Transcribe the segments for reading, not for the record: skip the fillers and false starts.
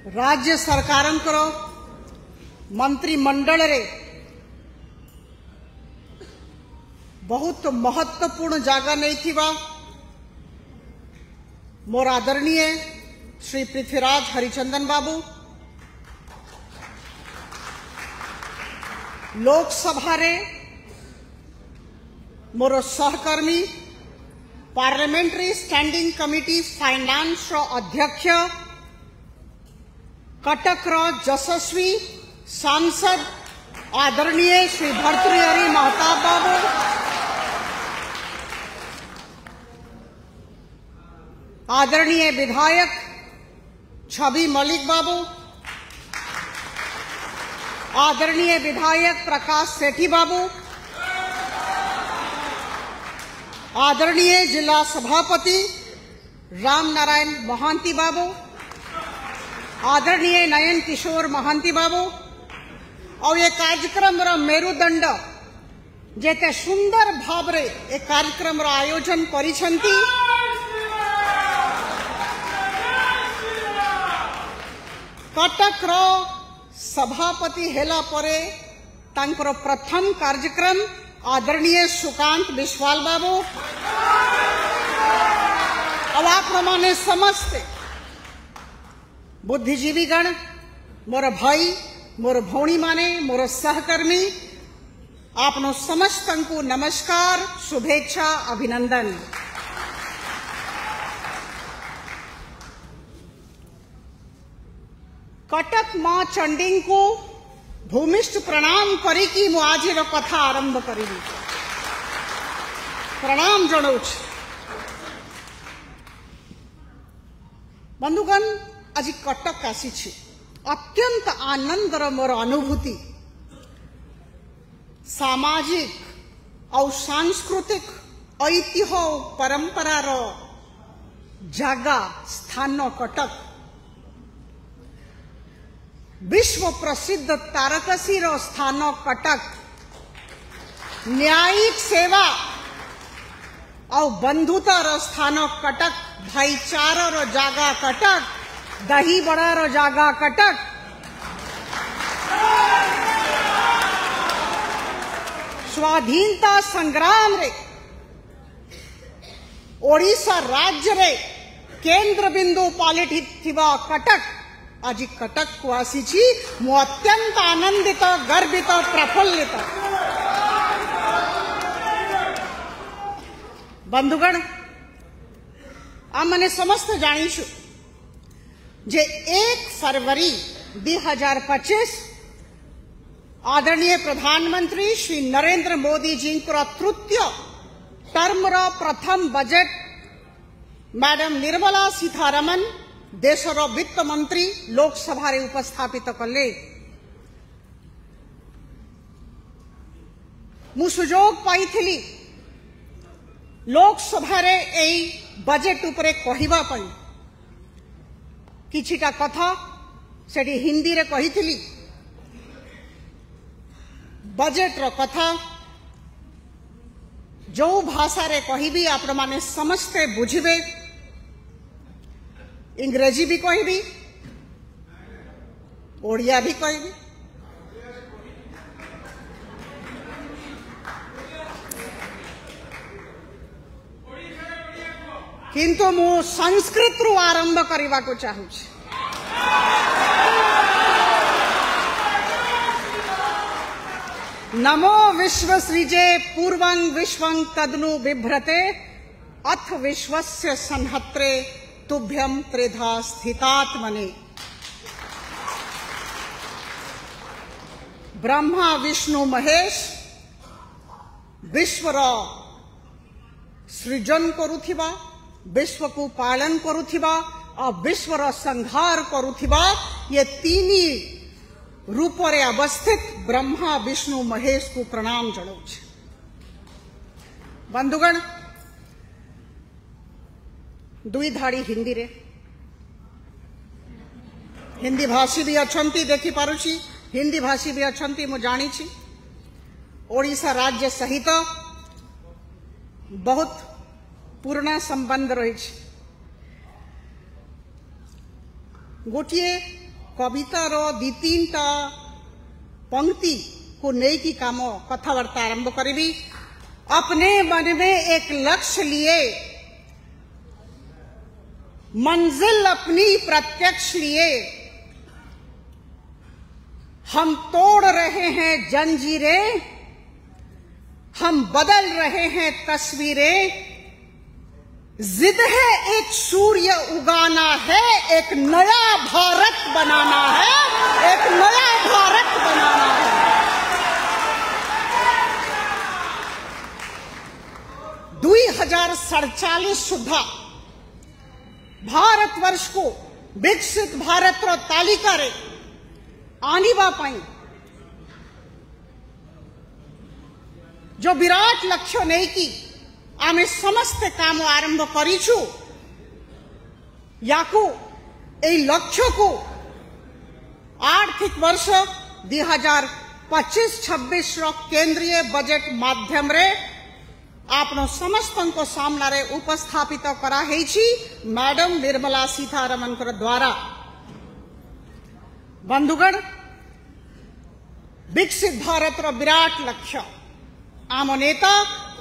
राज्य सरकार मंत्रिमंडल रे बहुत महत्वपूर्ण जगह नहीं थिबा मोर आदरणीय श्री पृथ्वीराज हरिचंदन बाबू लोकसभा रे मोर सहकर्मी पार्लियामेंट्री स्टैंडिंग कमिटी फाइनेंस अध्यक्ष कटक यशस्वी सांसद आदरणीय श्री भर्तृहरि महताब बाबू, आदरणीय विधायक छवि मलिक बाबू, आदरणीय विधायक प्रकाश सेठी बाबू, आदरणीय जिला सभापति राम नारायण महांती बाबू, आदरणीय नयन किशोर महांती बाबू और ये कार्यक्रम मेरुदंड जेते सुंदर भाव रे ए कार्यक्रम आयोजन करिसंती कटक सभापति हेला परे तांकर प्रथम कार्यक्रम आदरणीय सुकांत विश्वाल बाबू और आप माने समस्त बुद्धिजीवी गण मोर भाई मोर भौणी माने मोर सहकर्मी आपनो समस्त को नमस्कार शुभेच्छा अभिनंदन। कटक मां चंडी को भूमिष्ठ प्रणाम करी मु आज कथा आरंभ करी प्रणाम जनाऊँ। बंधुगण आज कटक आसी अत्यंत आनंदर मोर अनुभूति सामाजिक और सांस्कृतिक ऐतिह्य परंपरार जगह स्थान कटक विश्व प्रसिद्ध तारकसी स्थान कटक न्यायिक सेवा और बंधुतार स्थान कटक भाईचारार जगह कटक दही बड़ार जगह कटक स्वाधीनता संग्राम रे ओडिशा राज्य रे केंद्र बिंदु पलटि कटक आज कटक को आसी मु अत्यंत आनंदित गर्वित प्रफुल्लित। बंधुगण आम मैंने समस्त जानीशु जे 1 फरवरी 2025 आदरणीय प्रधानमंत्री श्री नरेंद्र मोदी जी तृतीय टर्म प्रथम बजट मैडम निर्मला सीतारमण देशर वित्त मंत्री लोकसभा रे उपस्थापित कले। मु सुजोग पाई लोकसभा रे एई बजट उपरे कहिबा पई किछिटा कथा सेठी हिंदी रे कही थी। बजट रो कथा जो भाषा रे कहिबी आपण माने समस्ते बुझिबे इंग्रेजी भी कहबी ओडिया भी कहबी किंतु मु संस्कृत रु आरंभ करने को चाहूँ। नमो विश्व सृजे पूर्वं विश्वं तदनु बिभ्रते अथ विश्वस्य संहत्रे तुभ्यं त्रिधा स्थितात्मने। ब्रह्मा विष्णु महेश विश्वर सृजन करुथिबा विश्व को पालन करुथिबा और विश्वर संहार करुथिबा ये तीन रूप रे अवस्थित ब्रह्मा विष्णु महेश को प्रणाम जनाऊँ। बंधुगण दुई धाड़ी हिंदी रे हिंदी भाषी भी अच्छी देखी पारुची हिंदी भाषी भी अच्छी मु जानी ओडिशा राज्य सहित बहुत पुराना संबंध रही गोटे कवितार दी तीन टा पंक्ति को नहीं की काम कथावार्ता आरंभ करी। अपने मन में एक लक्ष्य लिए, मंजिल अपनी प्रत्यक्ष लिए, हम तोड़ रहे हैं जंजीरें, हम बदल रहे हैं तस्वीरें। जिद है एक सूर्य उगाना है, एक नया भारत बनाना है, एक नया भारत बनाना है। 2047 सुधा भारतवर्ष को विकसित भारत रो तालिका रे आनिबा पाई जो विराट लक्ष्य नहीं की आमे समस्त काम आरंभ करिछु। याकू ए लक्ष्य को आर्थिक वर्ष 2025-26 रो केंद्रीय बजट माध्यम रे आपनो समस्तन को सामना रे उपस्थापित करा हेछि मैडम निर्मला सीतारमण द्वारा। बंधुगण, विकसित भारत रो विराट लक्ष्य आम नेता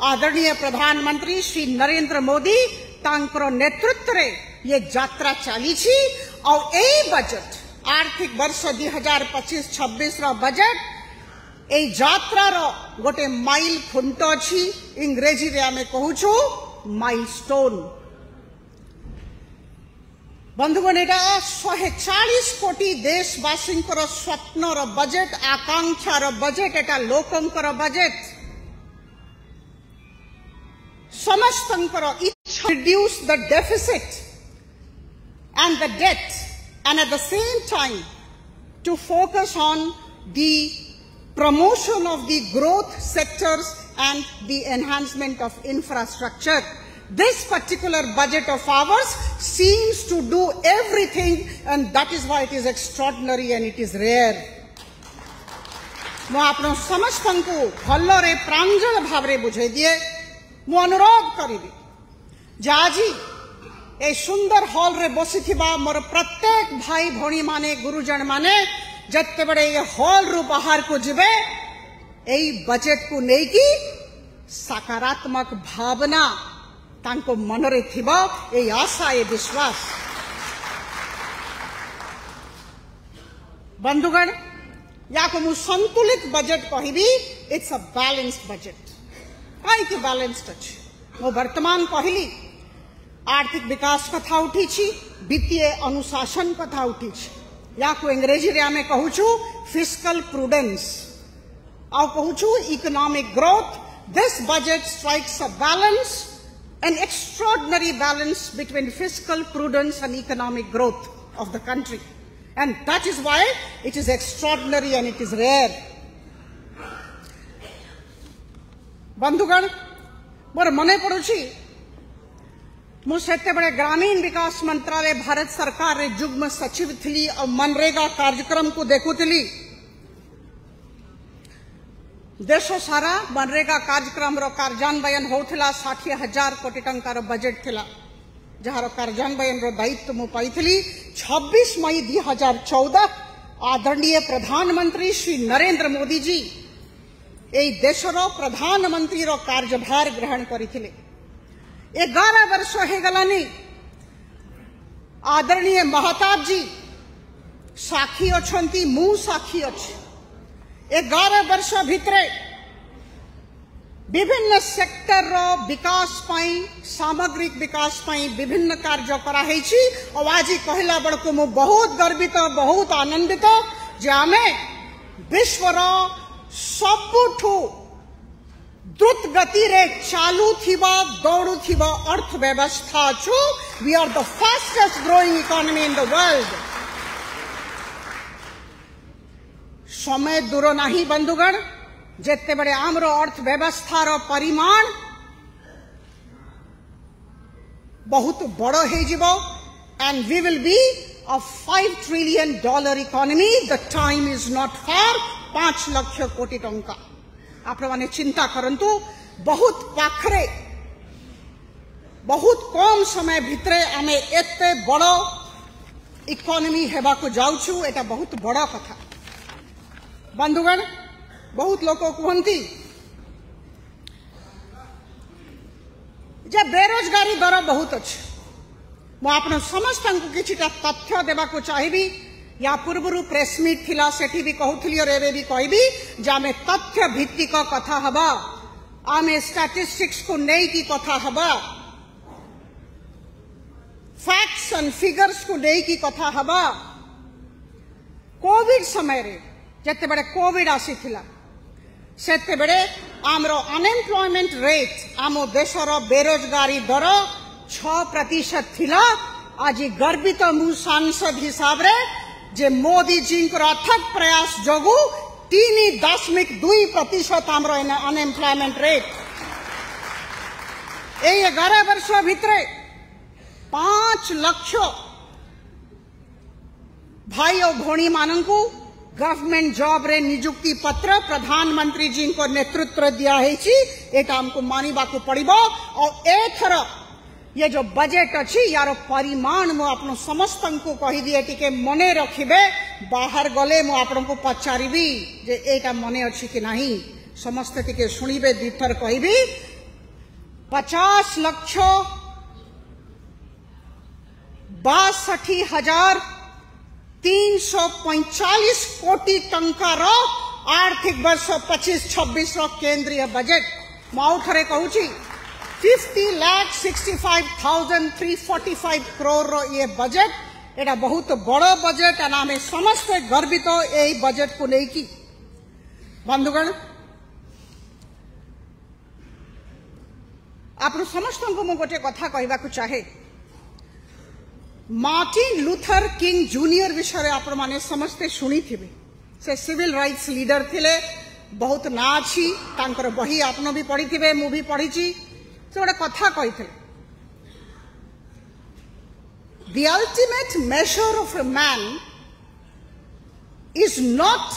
आदरणीय प्रधानमंत्री श्री नरेंद्र मोदी तांकर नेतृत्व रे ये यात्रा चली छी और ए बजट आर्थिक वर्ष 2025-26 रो बजट ए यात्रा रो गोटे माइल खुंट अछि। इंग्रेजी रे आमे कहूछु माइलस्टोन। बंधुगण, एटा 140 कोटी देशवासी स्वप्न रो बजट, आकांक्षा रो बजट, एटा लोकंकर बजट। समस्तंकर इच्छा reduce the deficit and the debt, and at the same time to focus on the promotion of the growth sectors and the enhancement of infrastructure. This particular budget of ours seems to do everything, and that is why it is extraordinary and it is rare. मु आपनो समस्तंकु भल्लरे प्रांजल भावरे बुझे दिए मु अनुरोध करिबी जे आजी ए सुंदर hall रे बसिथिबा मोर प्रत्येक भाई भौणी माने गुरुजन माने जत्ते बड़े ये हॉल रु बाहर को जिबे एई बजट को नहीं की सकारात्मक भावना तांको मनरे थिबा, ए आशा, ए विश्वास। बंधुगण, याको मु संतुलित बजट कहिबी। It's a balanced budget. काई की बैलेंस्ड अछि? मु वर्तमान कहली आर्थिक विकास कथा उठी छी, वित्तीय अनुशासन कथा उठी छी। याको अंग्रेजी रे आमे कहूछु फिस्कल प्रूडेंस और कहूछु economic growth. This budget strikes a balance, an extraordinary balance between fiscal prudence and economic growth of the country, and that is why it is extraordinary and it is rare. बंधुगण, मोर मने पड़ुछि मु सेते बड़े ग्रामीण विकास मंत्रालय भारत सरकार रे जुग्म सचिव थी और मनरेगा कार्यक्रम को देखुली। देश सारा मनरेगा कार्यक्रम रो कार्यान्वयन होउथिला। 60,000 कोटी टंकार बजट थिला, जहार कार्यान्वयन रो दायित्व मु पाइथिली। 26 मई 2014 आदरणीय प्रधानमंत्री श्री नरेंद्र मोदी जी ए देशर प्रधानमंत्री रो कार्यभार ग्रहण करिथिले। 11 वर्ष हे गलानी आदरणीय महताब जी साक्षी अछंती, मु साक्षी अछि। 11 वर्ष भितरे विभिन्न सेक्टर रो विकास पाई, सामग्रिक विकास पाई विभिन्न कार्य करा हेछि। और आज कहला बड़को मु बहुत गर्वित, बहुत आनंदित जे आमे विश्व रो सबुठु द्रुत गति रे चालू थिबा, दौड़ू थिबा अर्थव्यवस्था छु। We are the fastest growing economy in the world. समय दूर नहीं बंधुगण, जेते बड़े आमरो अर्थव्यवस्था रो परिमाण बहुत बड़ हो जिवो, and we will be a $5 trillion economy. The time is not far. 5 lakh crore टंका आप माने चिंता करंतु। बहुत पाखरे, बहुत कम समय भितरे आमे एते बड़ इकोनॉमी हेबा को जाउछु एटा बहुत बड़ा कथा। बंधुगण बहुत लोक कहती जे बेरोजगारी दर बहुत अच्छे। मुझे समस्त किसी तथ्य देवा को चाहिए। या पूर्व प्रेस मीट थिला सेठी भी कहूली और एवं भी कहबी जे आमे तथ्य भित्तिक कथा हबा, आमे स्टैटिस्टिक्स को नहीं की कथा हबा, फैक्ट्स एंड फिगर्स को नहीं की कथा हबा। कोविड समय रे जते बड़े कोविड आसी थिला सेते बड़े आमरो अनएम्प्लॉयमेंट रेट आमो देशर बेरोजगारी दर 6% थिला। आज गर्वित मु सांसद हिसाब रे जे मोदी जी अथक प्रयास जोगु 3.2% आमरो अनएम्प्लॉयमेंट रेट। 11 वर्ष भितरे 5 लाख भाई और भौणी मानंकु गवर्नमेंट जॉब रे नियुक्ति पत्र प्रधानमंत्री जी को नेतृत्व दिया है। एटा हमको मानिबा को पड़िबो। और एथर ये जो बजट अच्छी यार परिमाण मु आपन समस्त को कहि दिए टिके मने रखिबे। बाहर गले मु आपन को पचारिबी जे एटा मने अच्छी कि नहीं। समस्त टिके सुनिबे दिथर कहिबी 50,62,345 कोटी टंकार आर्थिक वर्ष 25-26 केंद्रीय बजेट मु थरे कहूची 50,65,345 करोड़ ये बजेट एटा बहुत बड़ बजेट और आम समस्त गर्वित यही बजेट को लेकिन। बंधुगण आप समस्त को मुझे गोटे कथा कहवा को चाहे। मार्टिन लूथर किंग जूनियर विषय आप माने समस्ते शुणी थे। से सिविल राइट्स लीडर थिले, बहुत ना अच्छी तांकर बही आपन भी पढ़ी थे, मु भी पढ़ी। से गोटे कथा कही थे, the ultimate measure of a man is not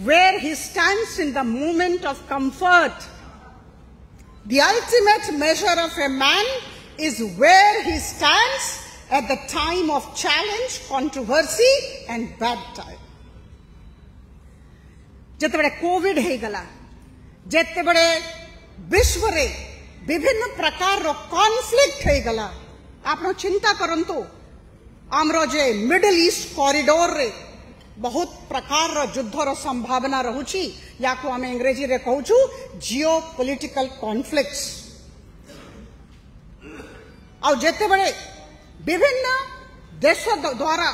where he stands in the moment of comfort. The ultimate measure of a man is where he stands at the time of challenge, controversy and bad time. जिते बड़े Covid है गला, जिते बड़े विश्व रे विभिन्न प्रकार रो कॉन्फ्लिक्ट है गला, आपनो चिंता करंतु आमरो जे मिडिल ईस्ट कॉरिडोर रे बहुत प्रकार रो युद्धर संभावना रहुची। या को आम अंग्रेजी रे कहूछु जियो पॉलिटिकल कॉन्फ्लिक्ट्स। और जेते बड़े विभिन्न देश द्वारा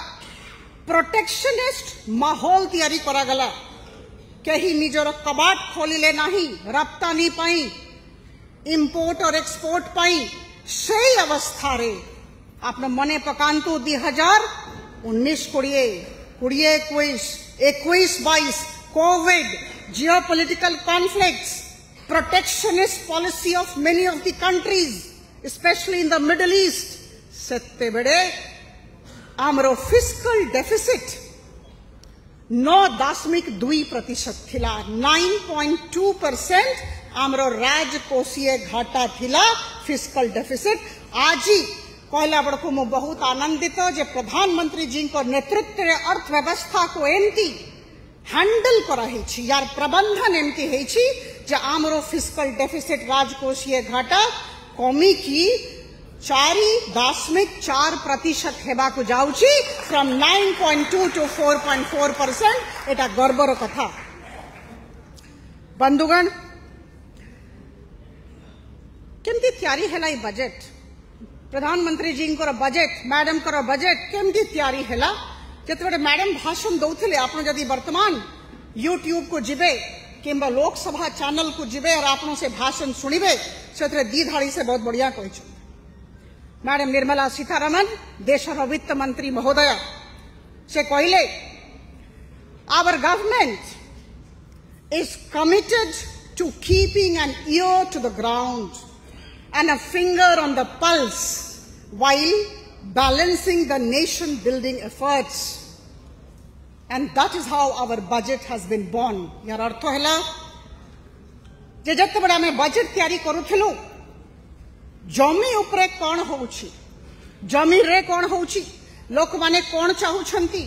प्रोटेक्शनिस्ट माहौल तैयारी करा गला, कहीं निजर कबाट खोलिले नहीं रप्तानी पाई, इंपोर्ट और एक्सपोर्ट पाई। से अवस्था रे आपने मने पकांतु 2019-20, Covid, geopolitical conflicts, protectionist policy of many of the countries specially in the middle east. सेते बेड़े आमरो फिस्कल डेफिसिट 9.2% थिला, 9.2% आमरो राजकोषीय घाटा थिला फिस्कल डेफिसिट। आज ही कहला बड़को मु बहुत आनंदित जे प्रधानमंत्री जी को नेतृत्व रे अर्थव्यवस्था को एमती हैंडल करा है, यार प्रबंधन एमती है जे आमरो फिस्कल डेफिसिट राजकोषीय घाटा कमी की 4.4% हेबा को जाउची फ्रॉम 9.2 to 4.4%। एटा गर्वर कथा। बंधुगण केमती तैयारी हैला बजेट, प्रधानमंत्री जी को बजेट, मैडम को बजेट केमती तैयारी हैला। जिते मैडम भाषण दौले आप जदि वर्तमान यूट्यूब को जिबे किंबा लोकसभा चैनल को जिबे और आपनों से भाषण सुनिबे से दी धाड़ी से बहुत बढ़िया कही। मैडम निर्मला सीतारमण देशर वित्त मंत्री महोदय से कहले our government is committed to keeping an ear to the ground and a finger on the pulse while balancing the nation building efforts, and that is how our budget has been born। यार अर्थ हैला जे जते बड़ा में budget तैयारी करूथिलु जमी उपरे कोन होउछि जमी रे कौन होउची लोक माने कौन चाहूछंती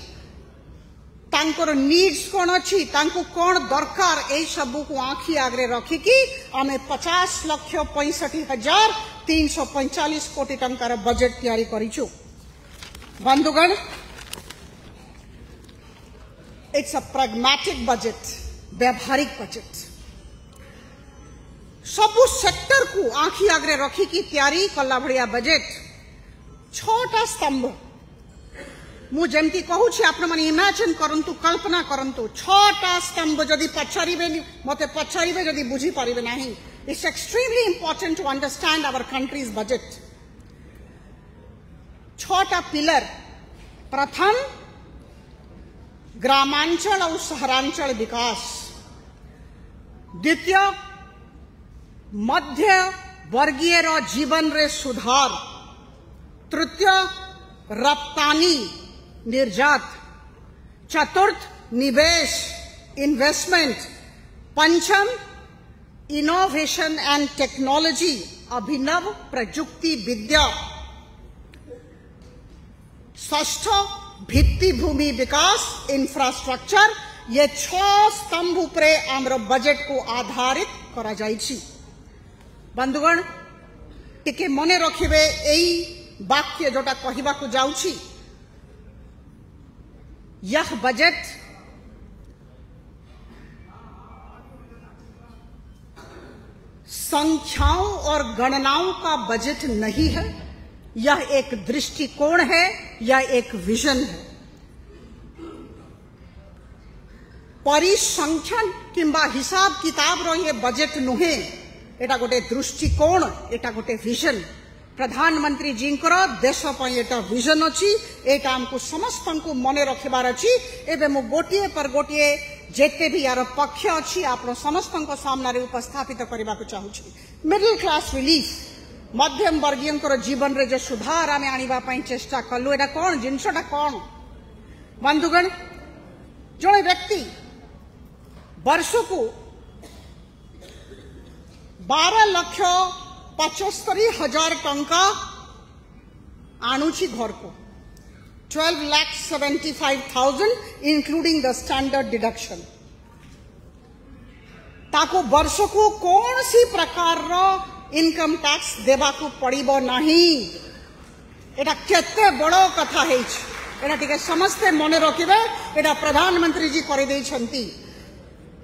तांकर नीड्स कौन अच्छी तांको कौन दरकार ए सबू को आखि आगरे रखी कि आमे 50,65,345 कोटी टंकार बजेट तैयारी करिछु। बंधुगण, इट्स अ प्रैग्मैटिक बजेट, व्यावहारिक बजेट। सबु सेक्टर को आखि आगरे रखी कि तैयारी कला भड़िया बजेट। 6टा स्तंभ मु जेमती कहूँ आपण मैंने इमेजिन करंतु, कल्पना करंतु 6टा स्तंभ जदि पचारिबे मते पचारिबे जदि बुझी पारिबे नाही। It's extremely important to understand our country's budget. 6टा पिलर। प्रथम ग्रामांचल और शहरांचल विकास। द्वितीय मध्य वर्गीय रो जीवन रे सुधार। तृतीय रप्तानी निर्यात। चतुर्थ निवेश इन्वेस्टमेंट। पंचम इनोवेशन एंड टेक्नोलॉजी अभिनव प्रजुक्ति विद्या। षष्ठ भित्ति भूमि विकास इंफ्रास्ट्रक्चर। ये 6 स्तंभ उपरे आमर बजेट को आधारित करा जाइछि। बंधुगण, टिके मने रखिबे एई वाक्य जोटा कहिबा को जाउछि। यह बजट संख्याओं और गणनाओं का बजट नहीं है, यह एक दृष्टिकोण है, यह एक विजन है। परिसंख्यान किंबा हिसाब किताब रो ये बजेट नुहे, एटा गोटे दृष्टिकोण, एटा गोटे विजन। प्रधानमंत्री जी देश एटा विजन अच्छी, एटा हमको समस्त को मन रखबार अच्छी। एबे मु गोटिए पर गोटिए जेते भी यार पक्ष अच्छी आप समस्त सामने उपस्थापित करने को चाहूँगी। मिडिल क्लास रिलीफ, मध्यम वर्गीय जीवन रे जो सुधार आम आने चेष्टा कलु। एटा कौन जिनसटा कौन? बंधुगण, जड़े व्यक्ति वर्ष को 12,75,000 टंका आणुची घर को, 12,75,000 इंक्लूडिंग द स्टैंडर्ड डिडक्शन। ताको वर्ष को कौन सी प्रकार रो इनकम टैक्स देवा को पड़िबो नहीं। एटा केते बड़ो कथा है, एटा टिके समस्ते मने रखिबे। एटा प्रधानमंत्री जी कर देछंती।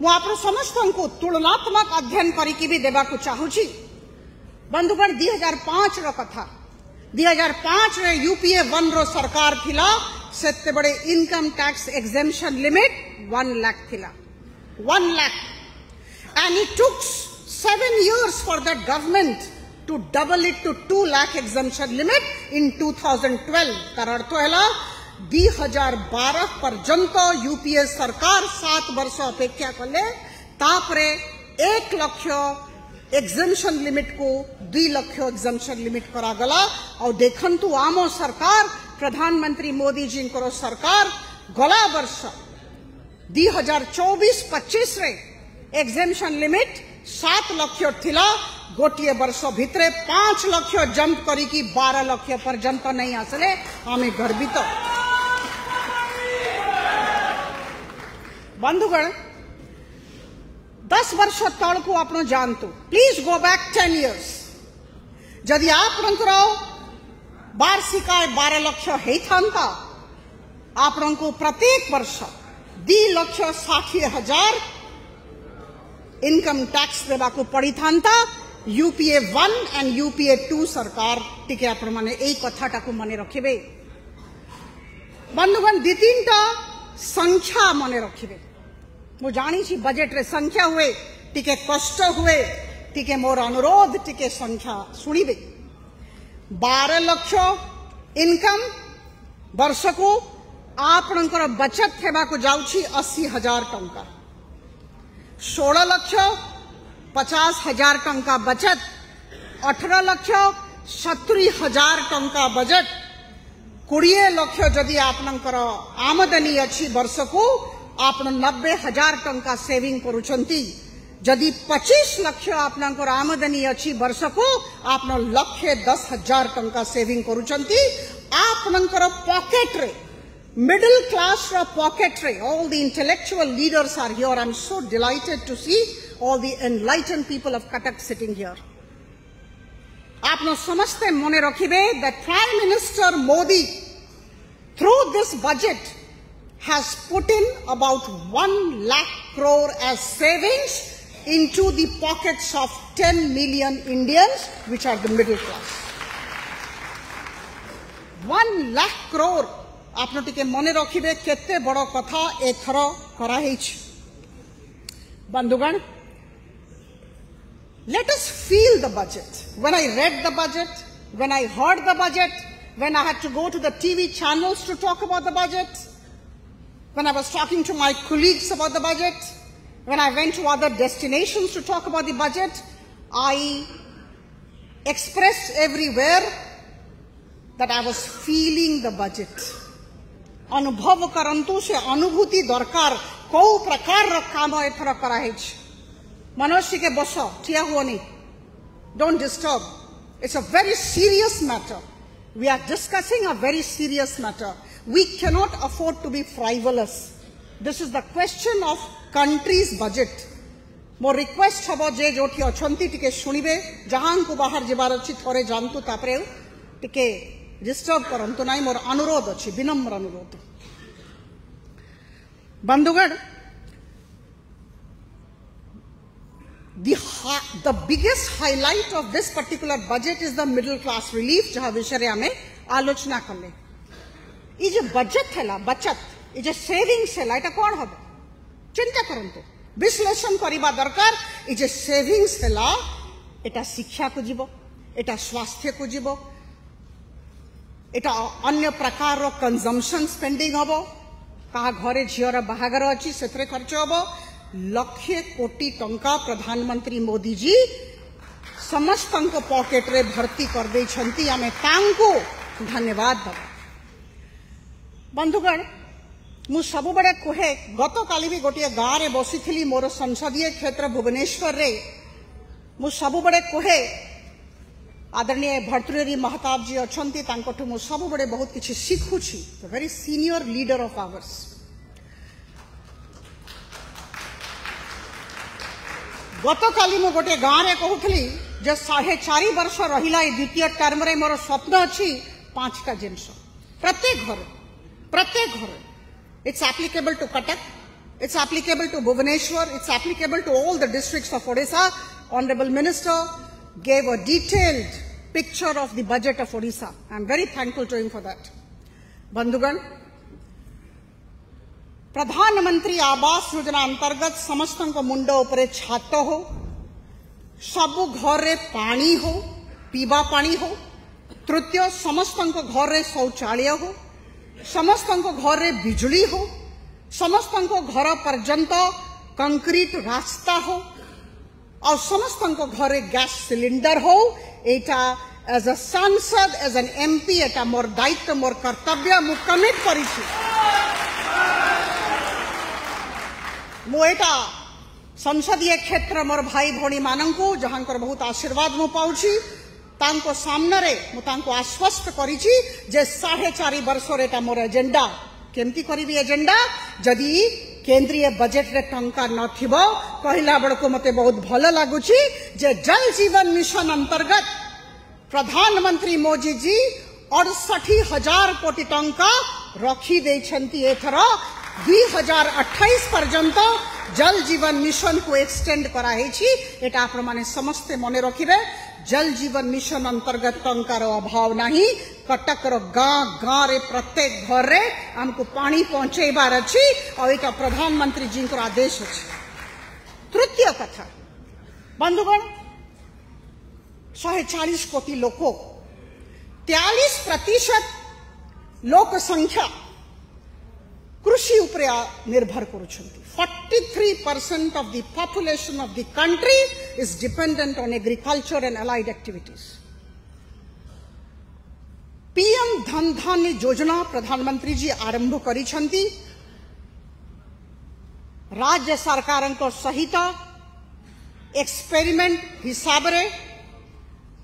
मु आप समस्त को तुलनात्मक अध्ययन करिकी भी देवा को चाहूची। बंधुगण, 2005 रो कथा। 2005 रे यूपीए 1 रो सरकार थिला, सेते बड़े income tax exemption limit 1 lakh थिला, 1 lakh. And it took 7 years for that government to double it to 2 lakh exemption limit in 2012. तार अर्थ है 2012 पर्यंत यूपीए सरकार 7 वर्ष अपेक्षा कले, तापरे 1 लाख एग्जेम्पशन लिमिट को 2 लाख एग्जेम्पशन लिमिट करा गला। और देखंतु आम सरकार, प्रधानमंत्री मोदी जी को सरकार गला वर्ष 2024-25 रे एग्जेम्पशन लिमिट 7 लाख थिला, गोटे वर्ष भितरे 5 लाख जंप करी 12 लाख पर्यंत नहीं आसले आमे गर्वित। बंधुगण, 10 वर्ष तल को आप जानतु, प्लीज गो बैक 10 years। जदि आपणकर वार्षिक आय 12 लाख होता, आपण को प्रत्येक वर्ष 2,60,000 इनकम टैक्स देवा को पड़ी था। यूपीए 1 एंड यूपीए 2 सरकार टिके आपण माने एई कथाटा को मने रखिबे। बंधुगण, 2-3टा संख्या मने रखिबे। मु जानी छी बजेट रे संख्या हुए टिके कष्ट हुए, टिके मोर अनुरोध टिके संख्या सुनिबे। 12 लाख इनकम वर्ष को आपणकर बचत हेबा को जाउछि 80,000 टंका। 16,50,000 टंका बचत, 18,70,000 टंका बजट, 20 लाख जदि आपणकर आमदनी अच्छी वर्ष को आप 90,000 टंका सेविंग करुछंती। जदि 25 लाख आपनकर आमदनी अच्छी वर्ष को आप 1,10,000 टंका सेविंग करूचंती आपनकर पॉकेट रे मिडिल क्लास रा पॉकेट रे all the intellectual leaders are here I am so delighted to see all the enlightened people of Cuttack sitting here आपन समस्ते मने रखिबे that prime minister Modi through this budget has put in about 1 lakh crore as savings into the pockets of 10 million Indians, which are the middle class. 1 lakh crore आपनो टिके मने रखिबे केते बड़ो कथा एथर करा हेछि बंधुगण. Let us feel the budget. When I read the budget, when I heard the budget, when I had to go to the TV channels to talk about the budget, when I was talking to my colleagues about the budget, when I went to other destinations to talk about the budget, I expressed everywhere that I was feeling the budget. अनुभव करंतु से अनुभूति दरकार को प्रकार काम एथर कराई मनुष्य के बस ठिया हुआ don't disturb. It's a very serious matter. We are discussing a very serious matter. We cannot afford to be frivolous. This is the question of country's budget. More request हबो जे जोठी अछंती टिके सुनिबे जहां को बाहर जेबार अछि थोरे जानतु तापरे टिके डिस्टर्ब करंतु नाही मोर अनुरोध अछि विनम्र अनुरोध. बंधुगण the biggest highlight of this particular budget is the middle class relief जहां विषय हमें आलोचना करले. ये जो बचत है बचत ये जो सेविंग्स है एटा कौन हम चिंता करंतु विश्लेषण करिबा दरकार. ये जो सेविंग्स है एटा शिक्षा को जीवो एटा स्वास्थ्य को जीवो एटा अन्य प्रकार रो कंजम्पशन स्पेंडिंग हबो कहा घरे झियर बाहागर अछि सेथरे खर्च हबो. लाख कोटी टंका प्रधानमंत्री मोदी जी समस्त पॉकेट रे भर्ती कर दे छंती आमे तांको धन्यवाद दबा. बंधुगण मु सब बड़े कहे गत काली भी गोटे गाँव रे बसी थी मोर संसदीय क्षेत्र भुवनेश्वर रे मु सब बड़े कहे आदरणीय भर्तृहरि महताब जी अच्छी तांकोठु मु सब बड़े बहुत किछि शिखुछि. Very senior leader of ours. गत काली मु गोटे गाँव रे कहूली जे 4.5 वर्ष रहिला द्वितीय टर्म रे मोर स्वप्न अछि 5टा जिनस प्रत्येक घर. It's applicable to Cuttack, it's applicable to Bhubaneswar, it's applicable to all the districts of Odisha. Honorable Minister gave a detailed picture of the budget of Odisha. I'm very thankful to him for that. बंधुगण प्रधानमंत्री आवास योजना अंतर्गत समस्त मुंड उपरे छात हो सबु घर रे पानी हो पीवा पानी हो. तृतीय समस्त घर रे शौचालय हो समस्त घर रे बिजुली हो समस्त घर पर्यंत कंक्रीट रास्ता हो और समस्त घर रे गैस सिलेंडर हो. एटा एज अ सांसद एज एन एमपी एटा मोर दायित्व मोर कर्तव्य मु कमिट करी मु एटा संसदीय क्षेत्र मोर भाई भौणी मानंकु जहांकर बहुत आशीर्वाद मु पाउछि तांको सामने रे मु तांको आश्वस्त करिछि जे 4.5 वर्ष रे एटा मोर एजेंडा केमती करिबी एजेंडा जदि केंद्रीय बजट रे टंका नथिबो कहिला बडको मते बहुत भलो लागुछि जे जल जीवन मिशन अंतर्गत प्रधानमंत्री मोदी जी 68,000 कोटी टंका रखी देछंती. एथर 2028 पर्यंत जल जीवन मिशन को एक्सटेंड कराई. एटा आपण माने समस्ते मने रखिबे जल जीवन मिशन अंतर्गत टंकार अभाव नहीं. कटक गाँ रे प्रत्येक घर रे हमको पानी पहुंचेबार अछि और एटा प्रधानमंत्री जी को आदेश अछि. तृतीय कथा बंधुगण 140 कोटी लोक 43% लोक संख्या कृषि उपरे निर्भर करुछंती. 43% of the population of the country is dependent on agriculture and allied activities. PM धन धान्य योजना प्रधानमंत्री जी आरंभ करिछंती. राज्य सरकार सहित एक्सपेरिमेंट हिसाब रे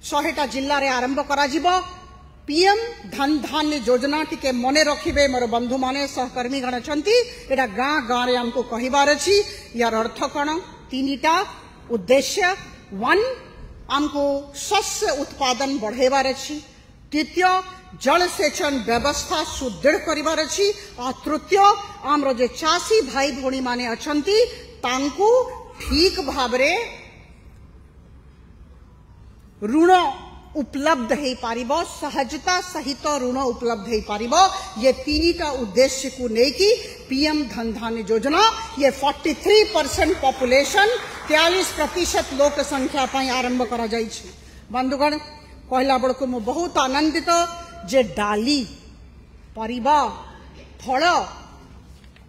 100टा जिल्ला रे आरंभ करा जिवो। पीएम धन धान्य योजना टिके मने रखिबे मोर बंधु माने सहकर्मी गण छंती। एटा गाँ गाँ रे हमको कहिबार अछि। यार अर्थ कोन? 3टा उद्देश्य। 1 हमको शस्य उत्पादन बढ़ेबार अछि। द्वितीय जलसेचन व्यवस्था सुदृढ़ करिबार अछि। आ तृतीय आमरो जे चासी भाई भौणी माने अछंती तांको ठीक भाबरे ऋण उपलब्ध है पारिबो, सहजता सहित ऋण उपलब्ध है पारिबो। ये 3टा उद्देश्य को नेकी पीएम धन धान्य योजना ये 43% पॉपुलेशन 43% लोक संख्या पाई आरंभ करा जाई छी। बंधुगण कहला बड़को मु बहुत आनंदित जे डाली परिबा फल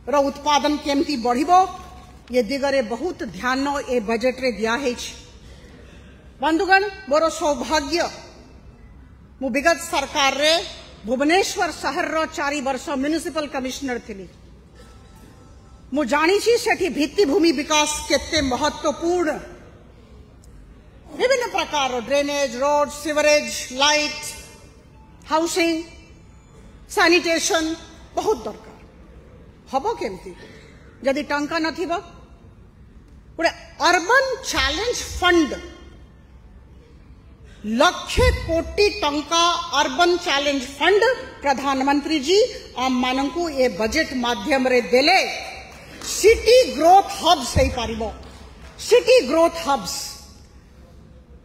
रो उत्पादन केमती बढ़िबो ये दिगरे बहुत ध्यान ए बजट रे दिया है छी। बंधुगण मोर सौभाग्य मु विगत सरकार रे भुवनेश्वर शहर रो 4 वर्ष म्युनिसिपल कमिश्नर थिली। मु जानी छी सेठी भित्तिभूमि विकास केते महत्वपूर्ण विभिन्न प्रकार drainage, road, sewerage, light, housing, sanitation बहुत दरकार हबो केमती जदि टंका नथिबो। गोटे urban challenge fund 1 lakh crore टंका अर्बन चैलेंज फंड प्रधानमंत्री जी आम मानकू ए बजट माध्यम रे देले सिटी ग्रोथ हब्स है पारिबो। सिटी ग्रोथ हब्स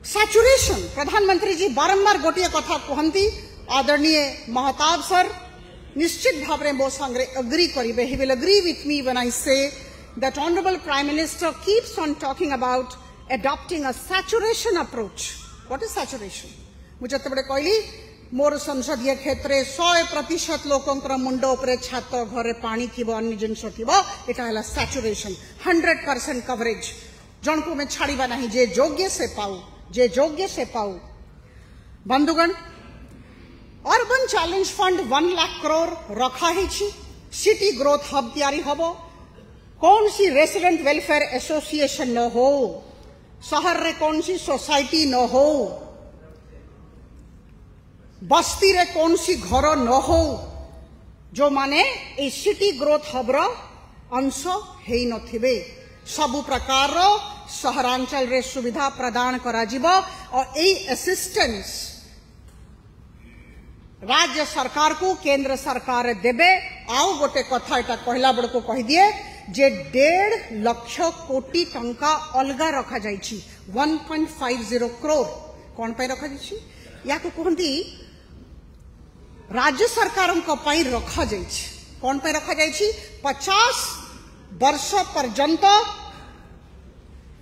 सैचुरेशन प्रधानमंत्री जी बारंबार गोटे कथा कहती। आदरणीय महताब सर निश्चित भाव मो संगे अग्री करेंगे। He will agree with me when I say that honourable prime minister keeps on talking about adopting a saturation approach. What is saturation? मुझे जिते कहली मोर संसदीय क्षेत्र 100% लोकंकर मुंड उपरे छात घरे पानी थी अन्य जिनस थी एटा सैचुरेशन 100% कवरेज। जन को मैं छाड़ीबा नहीं जे योग्य से पाऊ, जे योग्य से पाऊ। बंधुगण urban challenge fund 1 lakh crore रखा है। सिटी ग्रोथ हब तैयारी हबो। कौन सी रेसिडेंट वेलफेयर एसोसिएशन न हो, शहर रे कौन सी सोसाइटी न हो, बस्ती रे कौन सी घर न हो जो माने ए सिटी ग्रोथ हब रो अंश हेई नथिबे। सबु प्रकार रो सहरांचल रे सुविधा प्रदान करा जिवो और ए असिस्टेंस राज्य सरकार को केंद्र सरकार देबे। आउ गोटे कथा एटा कहला बड़ को कहि दिए जे 1.5 लाख कोटी टंका अलगा रखा जाइछि। 1.50 करोड़ कौन पे रखा जाइछि? या को कहंती राज्य सरकारों को पाई रखा जाइछि। कौन पे रखा जाइछि? 50 वर्ष पर्यंत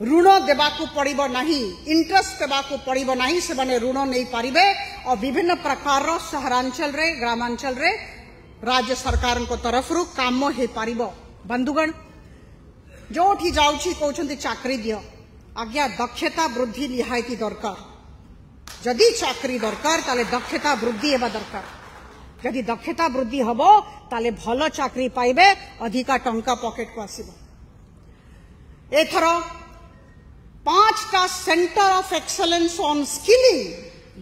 ऋण देबाकू पड़िबो नहीं, इंटरेस्ट देबाकू पड़िबो नहीं, से माने ऋण नहीं पारिबे और विभिन्न प्रकार सहरांचल रे ग्रामांचल रे राज्य सरकार को तरफ रु काम हे पारिबो। बंधुगण जोठी जाउछि कहउछंती चाकरी दियो, आज्ञा दक्षता वृद्धि निहायती दरकार। जदि चाकरी दरकार ताले दक्षता वृद्धि हेबा दरकार। जदि दक्षता वृद्धि हबो ताले भलो चाकरी पाइबे, अधिका टंका पॉकेट को आसीबो। एथर 5टा centre of excellence on skilling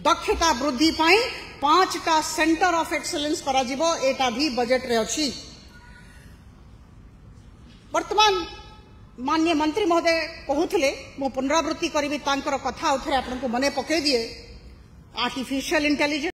दक्षता वृद्धि पाई 5टा सेंटर ऑफ एक्सेलेंस करा जिवो। एटा भी बजट रे अछि। वर्तमान माननीय मंत्री महोदय कहूथिले मो पुनरावृत्ति करी तांकर कथा उठे आपन को मने पके दिए आर्टिफिशियल इंटेलिजेंस